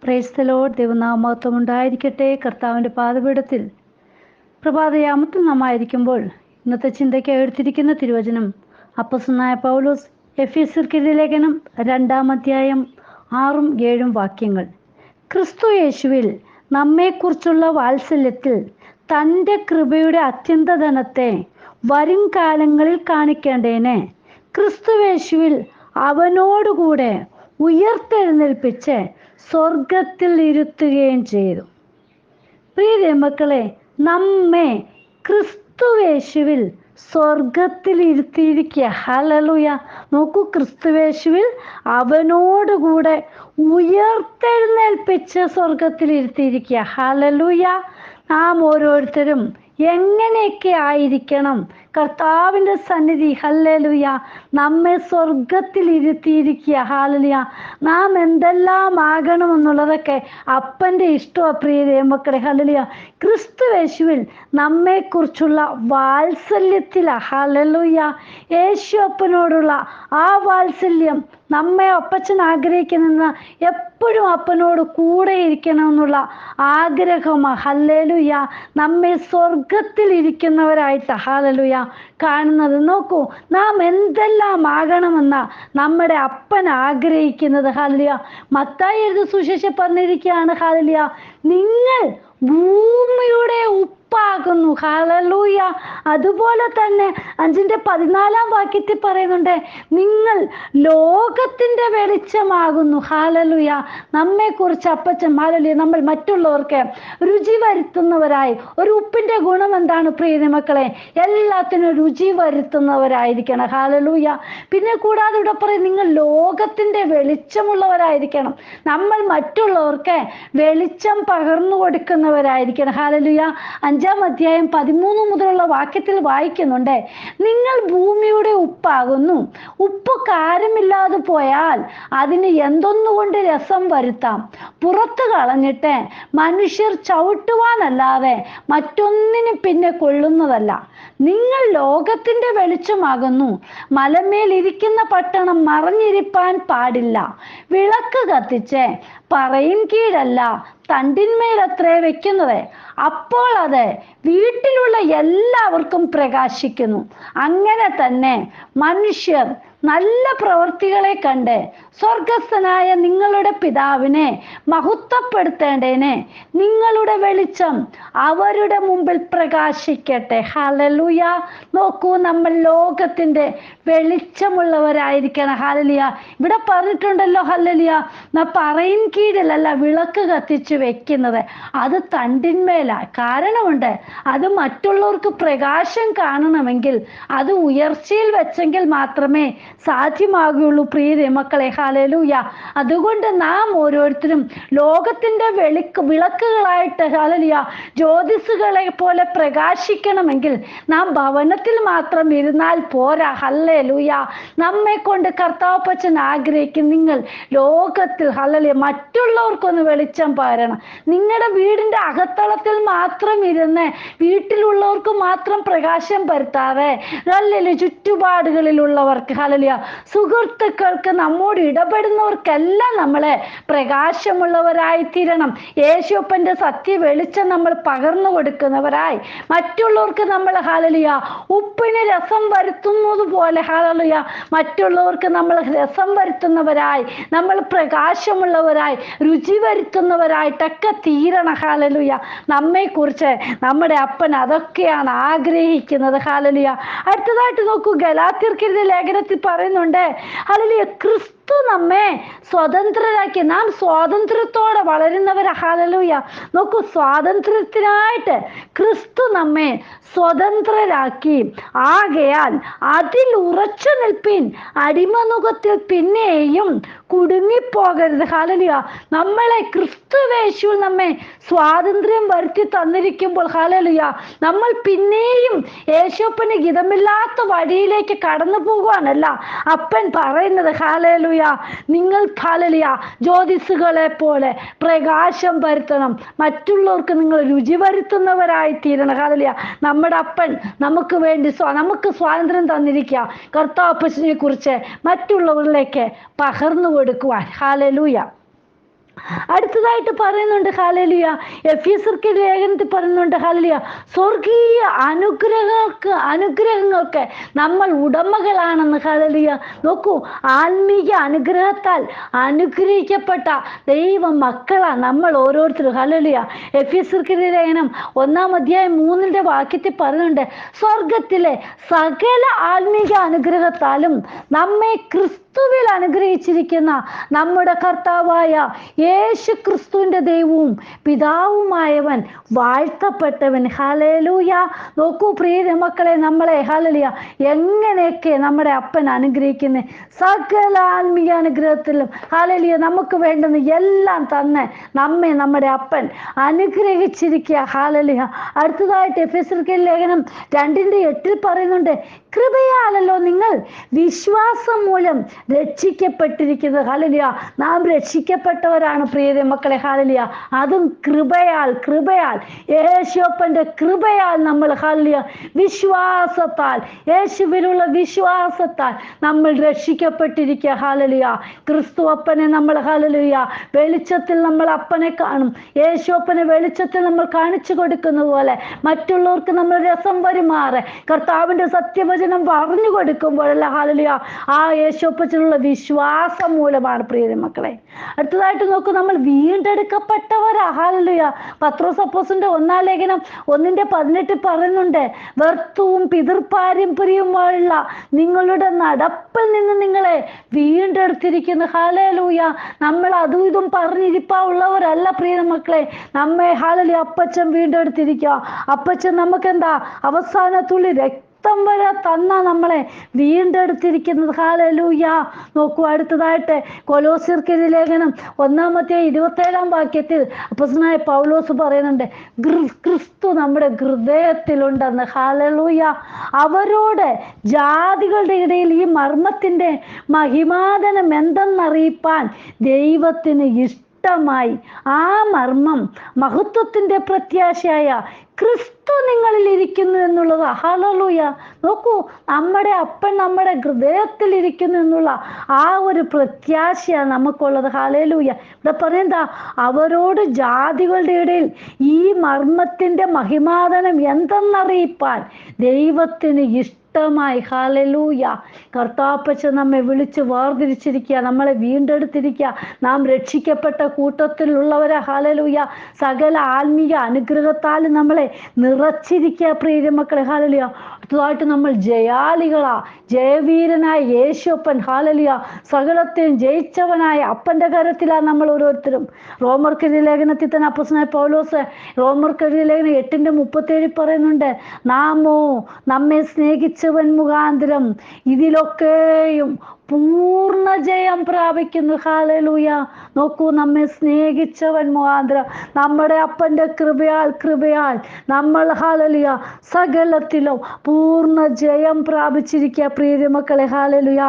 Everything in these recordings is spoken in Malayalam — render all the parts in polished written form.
Praise the Lord. ദൈവനാമമഹത്വം ഉണ്ടായിരിക്കട്ടെ. കർത്താവിൻ്റെ പാദപീഠത്തിൽ പ്രഭാതയാമത്തിൽ നാം ആയിരിക്കുമ്പോൾ ഇന്നത്തെ ചിന്തയ്ക്കായി എടുത്തിരിക്കുന്ന തിരുവചനം അപ്പോസ്തലനായ പൗലോസ് എഫെസ്യർക്ക് എഴുതിയ ലേഖനം 2-ാം അധ്യായം 6-7 വാക്യങ്ങൾ. ക്രിസ്തു യേശുവിൽ നമ്മെക്കുറിച്ചുള്ള വാത്സല്യത്തിൽ തൻ്റെ കൃപയുടെ അത്യന്തധനത്തെ വരും കാലങ്ങളിൽ കാണിക്കേണ്ടതിന് ക്രിസ്തുവേശുവിൽ അവനോടുകൂടെ ഉയർത്തെഴുന്നേൽപ്പിച്ച് സ്വർഗത്തിൽ ഇരുത്തുകയും ചെയ്തു. പ്രിയ മക്കളെ, നമ്മെ ക്രിസ്തുവേശുവിൽ സ്വർഗത്തിൽ ഇരുത്തിയിരിക്കുക. ഹല്ലേലൂയ. നോക്കൂ, ക്രിസ്തുവേശുവിൽ അവനോടുകൂടെ ഉയർത്തെഴുന്നേൽപ്പിച്ച് സ്വർഗത്തിൽ ഇരുത്തിയിരിക്കുക. ഹല്ലേലൂയ. നാം ഓരോരുത്തരും എങ്ങനെയൊക്കെ ആയിരിക്കണം? കർത്താവിൻ്റെ സന്നിധി, ഹല്ലേലൂയ, നമ്മെ സ്വർഗത്തിൽ ഇരുത്തിയിരിക്കുക. ഹല്ലേലൂയ. നാം എന്തെല്ലാം ആകണമെന്നുള്ളതൊക്കെ അപ്പൻ്റെ ഇഷ്ടമാണ് പ്രിയ മക്കളെ. ഹല്ലേലൂയ. ക്രിസ്തുവേശുവിൽ നമ്മെക്കുറിച്ചുള്ള വാത്സല്യത്തിലാണ്. ഹല്ലേലൂയ. യേശു അപ്പനോടുള്ള ആ വാത്സല്യം നമ്മെ അപ്പച്ചൻ ആഗ്രഹിക്കുന്ന എപ്പോഴും അപ്പനോട് കൂടെ ഇരിക്കണമെന്നുള്ള ആഗ്രഹമാണ്. ഹല്ലേലൂയ. നമ്മെ സ്വർഗത്തിൽ ഇരിക്കുന്നവരായിട്ട് ഹല്ലേലൂയ കാണുന്നത്. നോക്കൂ, നാം എന്തെല്ലാം ആകണമെന്ന നമ്മുടെ അപ്പൻ ആഗ്രഹിക്കുന്നത്. ഹല്ലേലൂയ. മത്തായി എഴുതിയ സുവിശേഷം പറഞ്ഞിരിക്കുകയാണ്, ഹല്ലേലൂയ, നിങ്ങൾ ഭൂമിയുടെ ഉപ്പാകുന്നു. ഹല്ലേലൂയ. അതുപോലെ തന്നെ 5-ന്റെ 14-ാം വാക്യത്തിൽ പറയുന്നുണ്ട്, നിങ്ങൾ ലോകത്തിൻ്റെ വെളിച്ചമാകുന്നു. ഹല്ലേലൂയ. നമ്മെക്കുറിച്ച് അപ്പച്ചൻ, ഹല്ലേലൂയ, നമ്മൾ മറ്റുള്ളവർക്ക് രുചി വരുത്തുന്നവരായി. ഒരു ഉപ്പിൻ്റെ ഗുണം എന്താണ് പ്രിയ മക്കളെ? എല്ലാത്തിനും രുചി വരുത്തുന്നവരായിരിക്കണം. ഹല്ലേലൂയ. പിന്നെ കൂടാതെ ഇവിടെ പറയും, നിങ്ങൾ ലോകത്തിൻ്റെ വെളിച്ചമുള്ളവരായിരിക്കണം. നമ്മൾ മറ്റുള്ളവർക്ക് വെളിച്ചം പകർന്നു കൊടുക്കുന്നവരായിരിക്കണം. ഹല്ലേലൂയ. 5-ാം അധ്യായം 13 മുതലുള്ള വാക്യത്തിൽ വായിക്കുന്നുണ്ട്, നിങ്ങൾ ഭൂമിയുടെ ഉപ്പാകുന്നു. ഉപ്പ് കാരമില്ലാതെ പോയാൽ അതിന് എന്തൊന്നുകൊണ്ട് രസം വരുത്താം? പുറത്ത് കളഞ്ഞിട്ട് മനുഷ്യർ ചവിട്ടുവാനല്ലാതെ മറ്റൊന്നിനും പിന്നെ കൊള്ളുന്നതല്ല. നിങ്ങൾ ലോകത്തിൻ്റെ വെളിച്ചമാകുന്നു. മലമേൽ ഇരിക്കുന്ന പട്ടണം മറഞ്ഞിരിപ്പാൻ പാടില്ല. വിളക്ക് കത്തിച്ച് പറയിൻ കീഴല്ല, തണ്ടിന്മേലത്രേ വെക്കുന്നത്. അപ്പോൾ അത് വീട്ടിലുള്ള എല്ലാവർക്കും പ്രകാശിക്കുന്നു. അങ്ങനെ തന്നെ മനുഷ്യർ നല്ല പ്രവൃത്തികളെ കണ്ട് സ്വർഗസ്ഥനായ നിങ്ങളുടെ പിതാവിനെ മഹത്വപ്പെടുത്തേണ്ടതിന് നിങ്ങളുടെ വെളിച്ചം അവരുടെ മുമ്പിൽ പ്രകാശിക്കട്ടെ. ഹല്ലേലൂയ. നോക്കൂ, നമ്മൾ ലോകത്തിൻ്റെ വെളിച്ചമുള്ളവരായിരിക്കണം. ഹല്ലേലൂയ. ഇവിടെ പറഞ്ഞിട്ടുണ്ടല്ലോ, ഹല്ലേലൂയ, പറയിൻ കീഴിലല്ല വിളക്ക് കത്തിച്ച് വെക്കുന്നത്, അത് തണ്ടിന്മേലാണ്. കാരണമുണ്ട്, അത് മറ്റുള്ളവർക്ക് പ്രകാശം കാണണമെങ്കിൽ അത് ഉയർച്ചയിൽ വെച്ചെങ്കിൽ മാത്രമേ സാധ്യമാകുകയുള്ളൂ പ്രിയ മക്കളെ. ഹല്ലേലൂയ. അതുകൊണ്ട് നാം ഓരോരുത്തരും ലോകത്തിൻ്റെ വിളക്കുകളായിട്ട്, ഹല്ലേലൂയ, ജ്യോതിസുകളെ പോലെ പ്രകാശിക്കണമെങ്കിൽ നാം ഭവനത്തിൽ മാത്രം ഇരുന്നാൽ പോരാ. ഹല്ലേലൂയ. നമ്മെ കൊണ്ട് കർത്താവപ്പച്ചൻ ആഗ്രഹിക്കും, നിങ്ങൾ ലോകത്തിൽ, ഹല്ലേലൂയ, മറ്റുള്ളവർക്കൊന്ന് വെളിച്ചം പകരണം. നിങ്ങളുടെ വീടിൻ്റെ അകത്തളത്തിൽ മാത്രം ഇരുന്ന് വീട്ടിലുള്ളവർക്ക് മാത്രം പ്രകാശം പരത്താതെ, ഹല്ലേലൂയ, ചുറ്റുപാടുകളിലുള്ളവർക്ക്, ഹല്ലേലൂയ, സുഹൃത്തുക്കൾക്ക്, നമ്മോട് ഇടപെടുന്നവർക്കെല്ലാം നമ്മളെ പ്രകാശമുള്ളവരായി തീരണം. യേശുപ്പൻ്റെ സത്യ വെളിച്ചം നമ്മൾ പകർന്നു കൊടുക്കുന്നവരായി മറ്റുള്ളവർക്ക് നമ്മൾ, ഹല്ലേലൂയ, ഉപ്പിന് രസം വരുത്തുന്നത് പോലെ, ഹല്ലേലൂയ, മറ്റുള്ളവർക്ക് നമ്മൾ രസം വരുത്തുന്നവരായി, നമ്മൾ പ്രകാശമുള്ളവരായി, രുചി വരുത്തുന്നവരായിട്ടൊക്കെ തീരണം. ഹല്ലേലൂയ. നമ്മെക്കുറിച്ച് നമ്മുടെ അപ്പൻ അതൊക്കെയാണ് ആഗ്രഹിക്കുന്നത്. ഹല്ലേലൂയ. അടുത്തതായിട്ട് നോക്കൂ, ഗലാത്യർക്ക് എഴുതിയ ലേഖനത്തിൽ പറയുന്നുണ്ട്, ഹല്ലേലൂയ, ക്രിസ്തു നമ്മെ സ്വതന്ത്രരാക്കി. നാം സ്വാതന്ത്ര്യത്തോടെ വളരുന്നവരാ. ഹല്ലേലൂയ. നോക്കൂ, സ്വാതന്ത്ര്യത്തിനായിട്ട് ക്രിസ്തു നമ്മെ സ്വതന്ത്രരാക്കി. ആകയാൽ അതിൽ ഉറച്ചു നിൽപ്പിൻ, അടിമനുഖത്തിൽ പിന്നെയും കുടുങ്ങിപ്പോകരുത്. ഹല്ലേലൂയ. നമ്മളെ ക്രിസ്തുവേശുവിൽ നമ്മെ സ്വാതന്ത്ര്യം വരുത്തി തന്നിരിക്കുമ്പോൾ, ഹല്ലേലൂയ, നമ്മൾ പിന്നെയും യേശുപ്പന് ഗിതമില്ലാത്ത വഴിയിലേക്ക് കടന്നു പോകുവാനല്ല അപ്പൻ പറയുന്നത്. ഹല്ലേലൂയ. നിങ്ങൾ, ഹല്ലേലൂയ, ജ്യോതിസുകളെ പോലെ പ്രകാശം വരുത്തണം. മറ്റുള്ളവർക്ക് നിങ്ങൾ രുചി വരുത്തുന്നവരായി തീരണം. ഹല്ലേലൂയ. നമ്മുടെ അപ്പൻ നമുക്ക് വേണ്ടി നമുക്ക് സ്വാതന്ത്ര്യം തന്നിരിക്കുക, കർത്താവപ്പച്ചനെ കുറിച്ച് മറ്റുള്ളവരിലേക്ക് പകർന്നു കൊടുക്കുവാൻ. ഹല്ലേലൂയ. അടുത്തതായിട്ട് പറയുന്നുണ്ട് ഹല്ലേലൂയ, എഫെസ്യർക്ക് ലേഖനത്തിൽ പറയുന്നുണ്ട് ഹല്ലേലൂയ, സ്വർഗീയ അനുഗ്രഹങ്ങൾക്ക് നമ്മൾ ഉടമകളാണെന്ന്. ഹല്ലേലൂയ. നോക്കൂ, ആത്മീയ അനുഗ്രഹത്താൽ അനുഗ്രഹിക്കപ്പെട്ട ദൈവ മക്കളാണ് നമ്മൾ ഓരോരുത്തരും. ഹല്ലേലൂയ. എഫെസ്യർക്ക് ലേഖനം 1:3 പറയുന്നുണ്ട്, സ്വർഗത്തിലെ സകല ആത്മീയ അനുഗ്രഹത്താലും നമ്മെ ക്രിസ്തുവിൽ അനുഗ്രഹിച്ചിരിക്കുന്ന നമ്മുടെ കർത്താവായ യേശു ക്രിസ്തുവിന്റെ ദൈവവും പിതാവുമായവൻ വാഴ്ത്തപ്പെട്ടവൻ. ഹല്ലേലൂയ. നോക്കൂ പ്രിയ മക്കളെ, നമ്മളെ ഹല്ലേലൂയ എങ്ങനെയൊക്കെ നമ്മുടെ അപ്പൻ അനുഗ്രഹിക്കുന്നത്. സകല ആത്മീയ അനുഗ്രഹത്തിലും ഹല്ലേലൂയ നമുക്ക് വേണ്ടുന്ന എല്ലാം തന്നെ നമ്മെ നമ്മുടെ അപ്പൻ അനുഗ്രഹിച്ചിരിക്കുക. ഹല്ലേലൂയ. അടുത്തതായിട്ട് എഫെസ്യർക്ക് ലേഖനം 2:8 പറയുന്നുണ്ട്, കൃപയാലല്ലോ നിങ്ങൾ വിശ്വാസം മൂലം രക്ഷിക്കപ്പെട്ടിരിക്കുന്നത്. ഹല്ലേലൂയ. നാം രക്ഷിക്കപ്പെട്ടവരാണ് പ്രിയ മക്കളെ. ഹല്ലേലൂയ. അതും കൃപയാൽ യേശുവപ്പന്റെ കൃപയാൽ നമ്മൾ ഹല്ലേലൂയ വിശ്വാസത്താൽ, യേശുവിലുള്ള വിശ്വാസത്താൽ നമ്മൾ രക്ഷിക്കപ്പെട്ടിരിക്കുക. ഹല്ലേലൂയ. ക്രിസ്തു അപ്പനെ നമ്മൾ ഹല്ലേലൂയ വെളിച്ചത്തിൽ നമ്മൾ അപ്പനെ കാണും. യേശുവപ്പനെ വെളിച്ചത്തിൽ നമ്മൾ കാണിച്ചു കൊടുക്കുന്നത് പോലെ മറ്റുള്ളവർക്ക് നമ്മൾ രസം വരുമാറെ കർത്താവിന്റെ സത്യവചനം പറഞ്ഞു കൊടുക്കുമ്പോഴല്ല ഹല്ലേലൂയ ആ യേശുവപ്പനുള്ള വിശ്വാസം മൂലമാണ് പ്രിയ മക്കളെ. അടുത്തതായിട്ട് നോക്കൂ, നമ്മൾ വീണ്ടെടുക്കപ്പെട്ടവരാ. ഹല്ലേലൂയ. പത്രോസ് അപ്പോസ്തലന്റെ 1-ാം ലേഖനം 1:18 പറയുന്നുണ്ട്, വ്യർത്ഥവും പിതൃപാരമ്പര്യവുമുള്ള നിങ്ങളുടെ നടപ്പിൽ നിന്ന് നിങ്ങളെ വീണ്ടെടുത്തിരിക്കുന്നു. ഹല്ലേലൂയ. നമ്മൾ അതും ഇതും പറഞ്ഞിരിപ്പാവുള്ളവരല്ല പ്രിയ മക്കളെ. നമ്മെ ഹല്ലേലൂയ അപ്പച്ചൻ വീണ്ടെടുത്തിരിക്കുക. അപ്പച്ചൻ നമുക്കെന്താ അവസാന തുള്ളി രക്തം വരെ തന്ന നമ്മളെ വീണ്ടെടുത്തിരിക്കുന്നത്. ഹല്ലേലൂയ. നോക്കൂ, അടുത്തതായിട്ട് കൊലോസ്യർക്ക് ലേഖനം 1:27 അപ്പോസ്തലനായ പൗലോസ് പറയുന്നുണ്ട്, ക്രിസ്തു നമ്മുടെ ഹൃദയത്തിലുണ്ടെന്ന്. ഹല്ലേലൂയ. അവരോട് ജാതികളുടെ ഇടയിൽ ഈ മർമ്മത്തിന്റെ മഹിമാതനം എന്തെന്നറിയിപ്പാൻ ദൈവത്തിന് ഇഷ്ടമായി. ആ മർമ്മം മഹത്വത്തിന്റെ പ്രത്യാശയായ ക്രിസ്തു നിങ്ങളിൽ ഇരിക്കുന്നു എന്നുള്ളത്. ഹല്ലേലൂയ. നോക്കൂ, നമ്മുടെ അപ്പൻ നമ്മുടെ ഹൃദയത്തിൽ ഇരിക്കുന്നു എന്നുള്ള ആ ഒരു പ്രത്യാശയാണ് നമുക്കുള്ളത്. ഹല്ലേലൂയ. ഇവിടെ പറയുന്നതാ, അവരോട് ജാതികളുടെ ഇടയിൽ ഈ മർമ്മത്തിന്റെ മഹിമാതനം എന്തെന്നറിയിപ്പാൻ ദൈവത്തിന് ഇഷ്ടമായി. ഹല്ലേലൂയ. കർത്താപ്പച്ചൻ നമ്മെ വിളിച്ച് വേർതിരിച്ചിരിക്കുക, നമ്മളെ വീണ്ടെടുത്തിരിക്കുക. നാം രക്ഷിക്കപ്പെട്ട കൂട്ടത്തിലുള്ളവരെ ഹല്ലേലൂയ സകല ആത്മീയ അനുഗ്രഹത്താൽ നമ്മളെ നിറച്ചിരിക്കുക പ്രിയ മക്കളെ. ഹല്ലേലൂയ. അടുത്തതായിട്ട് നമ്മൾ ജയാളികളാ. ജയവീരനായ യേശുപ്പൻ ഹല്ലേലൂയ സകലത്തെയും ജയിച്ചവനായ അപ്പന്റെ കരത്തിലാണ് നമ്മൾ ഓരോരുത്തരും. റോമർക്കെഴുതിയ ലേഖനത്തിൽ തന്നെ അപ്പോസ്തലനായ പൗലോസ് റോമർക്കെഴുതിയ ലേഖനം 8:37 പറയുന്നുണ്ട്, നാമോ നമ്മെ സ്നേഹിച്ചവൻ മുഖാന്തരം ഇതിലൊക്കെയും പൂർണ്ണ ജയം പ്രാപിക്കുന്നു. ഹല്ലേലൂയ. നോക്കൂ, നമ്മെ സ്നേഹിച്ചവൻ മുഖാന്തരം നമ്മുടെ അപ്പന്റെ കൃപയാൽ നമ്മൾ ഹല്ലേലൂയ സകലത്തിലും പൂർണ്ണ ജയം പ്രാപിച്ചിരിക്കുക പ്രിയ മക്കളെ. ഹല്ലേലൂയ.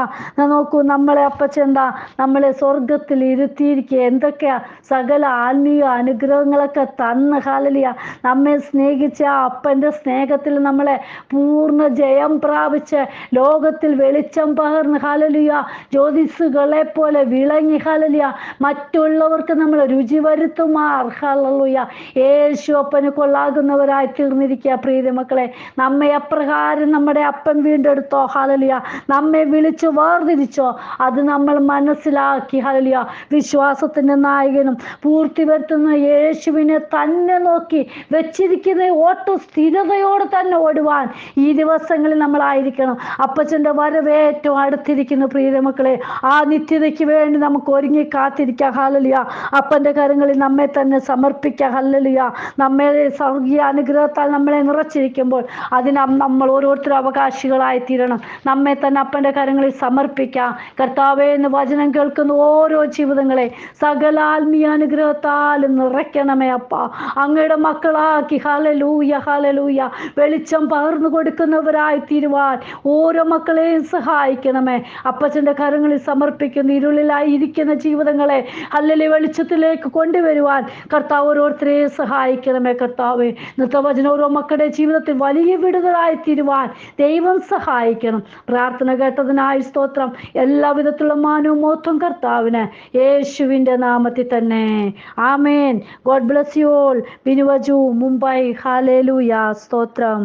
നോക്കൂ, നമ്മളെ അപ്പച്ചെന്താ നമ്മളെ സ്വർഗത്തിൽ ഇരുത്തിയിരിക്കുക. എന്തൊക്കെയാ സകല ആത്മീയ അനുഗ്രഹങ്ങളൊക്കെ തന്ന് ഹല്ലേലൂയ നമ്മെ സ്നേഹിച്ച ആ അപ്പന്റെ സ്നേഹത്തിൽ നമ്മളെ പൂർണ്ണ ജയം പ്രാപിച്ച് ലോകത്തിൽ വെളിച്ചം പകർന്ന് ഹല്ലേലൂയ ജ്യോതിസുകളെ പോലെ വിളങ്ങി ഹല്ലേലൂയ മറ്റുള്ളവർക്ക് നമ്മൾ രുചി വരുത്തുമാർ ഹല്ലേലൂയ യേശു അപ്പന് കൊള്ളാകുന്നവരായി തീർന്നിരിക്കുക പ്രിയ മക്കളെ. നമ്മെ അപ്രകാരം നമ്മുടെ അപ്പൻ വീണ്ടെടുത്തോ ഹല്ലേലൂയ, നമ്മെ വിളിച്ചു വേർതിരിച്ചോ, അത് നമ്മൾ മനസ്സിലാക്കി ഹല്ലേലൂയ വിശ്വാസത്തിന്റെ നായകനും പൂർത്തി വരുത്തുന്ന യേശുവിനെ തന്നെ നോക്കി വെച്ചിരിക്കുന്ന ഓട്ടം സ്ഥിരതയോടെ തന്നെ ഓടുവാൻ ഈ ദിവസങ്ങളിൽ നമ്മളായിരിക്കണം. അപ്പച്ചന്റെ വരവ് ഏറ്റവും അടുത്തിരിക്കുന്നു പ്രിയ മക്കളെ. ആ നിത്യതയ്ക്ക് വേണ്ടി നമുക്ക് ഒരുങ്ങി കാത്തിരിക്കാം. ഹല്ലേലൂയ. അപ്പന്റെ കരങ്ങളിൽ നമ്മെ തന്നെ സമർപ്പിക്കാം. ഹല്ലേലൂയ. നമ്മെ സ്വർഗീയ അനുഗ്രഹത്താൽ നമ്മളെ നിറച്ചിരിക്കുമ്പോൾ അതിന് നമ്മൾ ഓരോരുത്തരും അവകാശികളായി തീരണം. നമ്മെ തന്നെ അപ്പന്റെ കരങ്ങളിൽ സമർപ്പിക്കാം. കർത്താവേ എന്ന് വചനം കേൾക്കുന്ന ഓരോ ജീവിതങ്ങളെ സകല ആത്മീയ അനുഗ്രഹത്താലും നിറയ്ക്കണമേ അപ്പ. അങ്ങയുടെ മക്കളാക്കി ഹല്ലേലൂയ ഹല്ലേലൂയ വെളിച്ചം പകർന്നു കൊടുക്കുന്നവരായി തീരുവാൻ ഓരോ മക്കളെയും സഹായിക്കണമേ അപ്പ. അപ്പച്ചൻ്റെ കരങ്ങളിൽ സമർപ്പിക്കുന്ന ഇരുളിലായി ഇരിക്കുന്ന ജീവിതങ്ങളെ ഹല്ലേലൂയ വെളിച്ചത്തിലേക്ക് കൊണ്ടുവരുവാൻ കർത്താവ് ഓരോരുത്തരെയും സഹായിക്കണമേ കർത്താവേ. നൃത്തവചന ഓരോ മക്കളുടെ ജീവിതത്തിൽ വലിയ വിടുതലായി തീരുവാൻ ദൈവം സഹായിക്കണം. പ്രാർത്ഥന കേട്ടതിനായി സ്തോത്രം. എല്ലാവിധത്തിലുള്ള മാനവും മോത്തം കർത്താവിന് യേശുവിൻ്റെ നാമത്തിൽ തന്നെ. ആമേൻ. God bless you all. ബിനുവജു, മുംബൈ. ഹല്ലേലൂയ. സ്തോത്രം.